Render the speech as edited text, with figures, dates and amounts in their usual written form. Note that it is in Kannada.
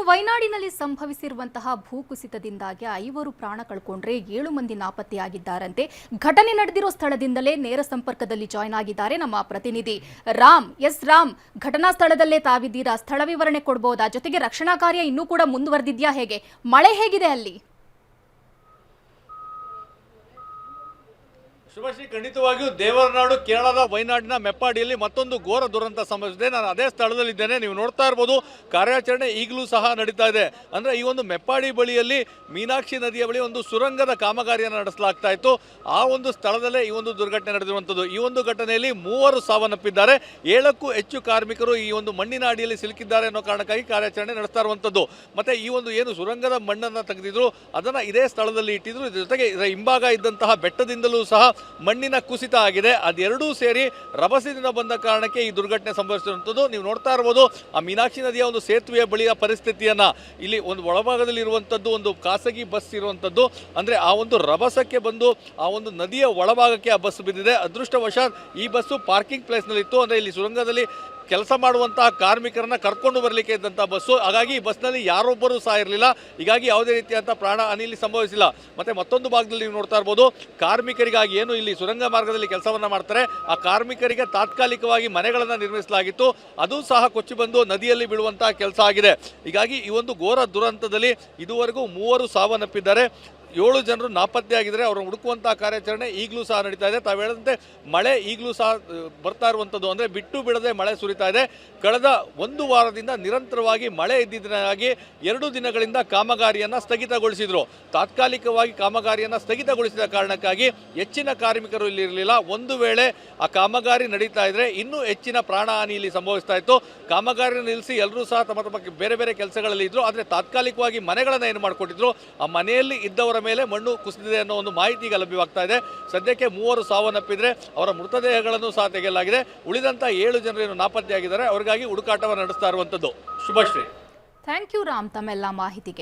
ವಯನಾಡಿನಲ್ಲಿ ಸಂಭವಿಸಿರುವಂತಹ ಭೂಕುಸಿತದಿಂದಾಗಿ 5 ಪ್ರಾಣ ಕಳ್ಕೊಂಡ್ರೆ 7 ಮಂದಿ ನಾಪತ್ತೆಯಾಗಿದ್ದಾರಂತೆ. ಘಟನೆ ನಡೆದಿರೋ ಸ್ಥಳದಿಂದಲೇ ನೇರ ಸಂಪರ್ಕದಲ್ಲಿ ಜಾಯ್ನ್ ಆಗಿದ್ದಾರೆ ನಮ್ಮ ಪ್ರತಿನಿಧಿ ರಾಮ್. ರಾಮ್, ಘಟನಾ ಸ್ಥಳದಲ್ಲೇ ತಾವಿದ್ದೀರಾ, ಸ್ಥಳ ವಿವರಣೆ ಕೊಡಬಹುದಾ? ಜೊತೆಗೆ ರಕ್ಷಣಾ ಕಾರ್ಯ ಇನ್ನೂ ಕೂಡ ಮುಂದುವರೆದಿದ್ಯಾ? ಹೇಗೆ ಮಳೆ ಹೇಗಿದೆ ಅಲ್ಲಿ? ಶುಭಶ್ರೀ, ಖಂಡಿತವಾಗಿಯೂ ದೇವರನಾಡು ಕೇರಳದ ವಯನಾಡಿನ ಮೆಪ್ಪಾಡಿಯಲ್ಲಿ ಮತ್ತೊಂದು ಘೋರ ದುರಂತ ಸಂಭವಿಸಿದೆ. ನಾನು ಅದೇ ಸ್ಥಳದಲ್ಲಿದ್ದೇನೆ. ನೀವು ನೋಡ್ತಾ ಇರ್ಬೋದು, ಕಾರ್ಯಾಚರಣೆ ಈಗಲೂ ಸಹ ನಡೀತಾ ಇದೆ. ಅಂದರೆ ಈ ಒಂದು ಮೆಪ್ಪಾಡಿ ಬಳಿಯಲ್ಲಿ ಮೀನಾಕ್ಷಿ ನದಿಯ ಬಳಿ ಒಂದು ಸುರಂಗದ ಕಾಮಗಾರಿಯನ್ನು ನಡೆಸಲಾಗ್ತಾ ಇತ್ತು. ಆ ಒಂದು ಸ್ಥಳದಲ್ಲೇ ಈ ಒಂದು ದುರ್ಘಟನೆ ನಡೆದಿರುವಂಥದ್ದು. ಈ ಒಂದು ಘಟನೆಯಲ್ಲಿ 3 ಸಾವನ್ನಪ್ಪಿದ್ದಾರೆ. 7ಕ್ಕೂ ಹೆಚ್ಚು ಕಾರ್ಮಿಕರು ಈ ಒಂದು ಮಣ್ಣಿನ ಅಡಿಯಲ್ಲಿ ಸಿಲುಕಿದ್ದಾರೆ ಅನ್ನೋ ಕಾರಣಕ್ಕಾಗಿ ಕಾರ್ಯಾಚರಣೆ ನಡೆಸ್ತಾ ಇರುವಂಥದ್ದು. ಮತ್ತೆ ಈ ಒಂದು ಏನು ಸುರಂಗದ ಮಣ್ಣನ್ನು ತೆಗೆದಿದ್ರು ಅದನ್ನು ಇದೇ ಸ್ಥಳದಲ್ಲಿ ಇಟ್ಟಿದ್ರು. ಇದ್ರ ಜೊತೆಗೆ ಇದರ ಹಿಂಭಾಗ ಇದ್ದಂತಹ ಬೆಟ್ಟದಿಂದಲೂ ಸಹ ಮಣ್ಣಿನ ಕುಸಿತ ಆಗಿದೆ. ಅದೆರಡೂ ಸೇರಿ ರಭಸದಿಂದ ಬಂದ ಕಾರಣಕ್ಕೆ ಈ ದುರ್ಘಟನೆ ಸಂಭವಿಸಿರುವಂಥದ್ದು. ನೀವು ನೋಡ್ತಾ ಇರ್ಬೋದು, ಆ ಮೀನಾಕ್ಷಿ ನದಿಯ ಒಂದು ಸೇತುವೆಯ ಬಳಿಯ ಪರಿಸ್ಥಿತಿಯನ್ನ. ಇಲ್ಲಿ ಒಂದು ಒಳಭಾಗದಲ್ಲಿ ಇರುವಂಥದ್ದು ಒಂದು ಖಾಸಗಿ ಬಸ್ ಇರುವಂಥದ್ದು. ಅಂದರೆ ಆ ಒಂದು ರಭಸಕ್ಕೆ ಬಂದು ಆ ಒಂದು ನದಿಯ ಒಳಭಾಗಕ್ಕೆ ಆ ಬಸ್ ಬಿದ್ದಿದೆ. ಅದೃಷ್ಟವಶಾತ್ ಈ ಬಸ್ಸು ಪಾರ್ಕಿಂಗ್ ಪ್ಲೇಸ್ನಲ್ಲಿತ್ತು. ಅಂದರೆ ಇಲ್ಲಿ ಸುರಂಗದಲ್ಲಿ ಕೆಲಸ ಮಾಡುವಂತಹ ಕಾರ್ಮಿಕರನ್ನ ಕರ್ಕೊಂಡು ಬರಲಿಕ್ಕೆ ಇದ್ದಂಥ ಬಸ್ಸು. ಹಾಗಾಗಿ ಈ ಬಸ್ನಲ್ಲಿ ಯಾರೊಬ್ಬರೂ ಸಹ ಇರಲಿಲ್ಲ. ಹೀಗಾಗಿ ಯಾವುದೇ ರೀತಿಯಾದಂಥ ಪ್ರಾಣ ಹಾನಿ ಸಂಭವಿಸಿಲ್ಲ. ಮತ್ತೆ ಮತ್ತೊಂದು ಭಾಗದಲ್ಲಿ ನೀವು ನೋಡ್ತಾ ಇರ್ಬೋದು, ಕಾರ್ಮಿಕರಿಗಾಗಿ ಏನು ಇಲ್ಲಿ ಸುರಂಗ ಮಾರ್ಗದಲ್ಲಿ ಕೆಲಸವನ್ನ ಮಾಡ್ತಾರೆ ಆ ಕಾರ್ಮಿಕರಿಗೆ ತಾತ್ಕಾಲಿಕವಾಗಿ ಮನೆಗಳನ್ನು ನಿರ್ಮಿಸಲಾಗಿತ್ತು. ಅದು ಸಹ ಕೊಚ್ಚಿ ಬಂದು ನದಿಯಲ್ಲಿ ಬೀಳುವಂತಹ ಕೆಲಸ ಆಗಿದೆ. ಹೀಗಾಗಿ ಈ ಒಂದು ಘೋರ ದುರಂತದಲ್ಲಿ ಇದುವರೆಗೂ 3 ಸಾವನ್ನಪ್ಪಿದ್ದಾರೆ. 7 ಜನರು ನಾಪತ್ತೆಯಾಗಿದ್ದಾರೆ. ಅವರನ್ನು ಹುಡುಕುವಂತಹ ಕಾರ್ಯಾಚರಣೆ ಈಗಲೂ ಸಹ ನಡೀತಾ ಇದೆ. ತಾವು ಹೇಳಿದಂತೆ ಮಳೆ ಈಗಲೂ ಸಹ ಬರ್ತಾ ಇರುವಂಥದ್ದು. ಅಂದರೆ ಬಿಟ್ಟು ಬಿಡದೆ ಮಳೆ ಸುರಿತಾ ಇದೆ. ಕಳೆದ 1 ವಾರದಿಂದ ನಿರಂತರವಾಗಿ ಮಳೆ ಇದ್ದಿದ್ದರಿಂದಾಗಿ 2 ದಿನಗಳಿಂದ ಕಾಮಗಾರಿಯನ್ನು ಸ್ಥಗಿತಗೊಳಿಸಿದ್ರು. ತಾತ್ಕಾಲಿಕವಾಗಿ ಕಾಮಗಾರಿಯನ್ನು ಸ್ಥಗಿತಗೊಳಿಸಿದ ಕಾರಣಕ್ಕಾಗಿ ಹೆಚ್ಚಿನ ಕಾರ್ಮಿಕರು ಇಲ್ಲಿ ಇರಲಿಲ್ಲ. ಒಂದು ವೇಳೆ ಆ ಕಾಮಗಾರಿ ನಡೀತಾ ಇದ್ರೆ ಇನ್ನೂ ಹೆಚ್ಚಿನ ಪ್ರಾಣ ಹಾನಿ ಇಲ್ಲಿ ಸಂಭವಿಸ್ತಾ ಇತ್ತು. ಕಾಮಗಾರಿಯನ್ನು ನಿಲ್ಲಿಸಿ ಎಲ್ಲರೂ ಸಹ ತಮ್ಮ ತಮ್ಮ ಬೇರೆ ಬೇರೆ ಕೆಲಸಗಳಲ್ಲಿ ಇದ್ರು. ಆದರೆ ತಾತ್ಕಾಲಿಕವಾಗಿ ಮನೆಗಳನ್ನು ಏನು ಮಾಡಿಕೊಟ್ಟಿದ್ರು, ಆ ಮನೆಯಲ್ಲಿ ಇದ್ದವರ ಮೇಲೆ ಮಣ್ಣು ಕುಸಿದಿದೆ ಅನ್ನೋ ಒಂದು ಮಾಹಿತಿ ಈಗ ಲಭ್ಯವಾಗ್ತಾ ಇದೆ. ಸದ್ಯಕ್ಕೆ 3 ಸಾವನ್ನಪ್ಪಿದ್ರೆ ಅವರ ಮೃತದೇಹಗಳನ್ನು ಸಹ ತೆಗೆಯಲಾಗಿದೆ. ಉಳಿದಂತ 7 ಜನರು ನಾಪತ್ತೆಯಾಗಿದ್ದಾರೆ. ಅವರಿಗಾಗಿ ಹುಡುಕಾಟವನ್ನು ನಡೆಸ್ತಾ ಇರುವಂತದ್ದು. ಶುಭಶ್ರೀ. ಥ್ಯಾಂಕ್ ಯು ರಾಮ್, ತಮ್ಮೆಲ್ಲ ಮಾಹಿತಿಗೆ.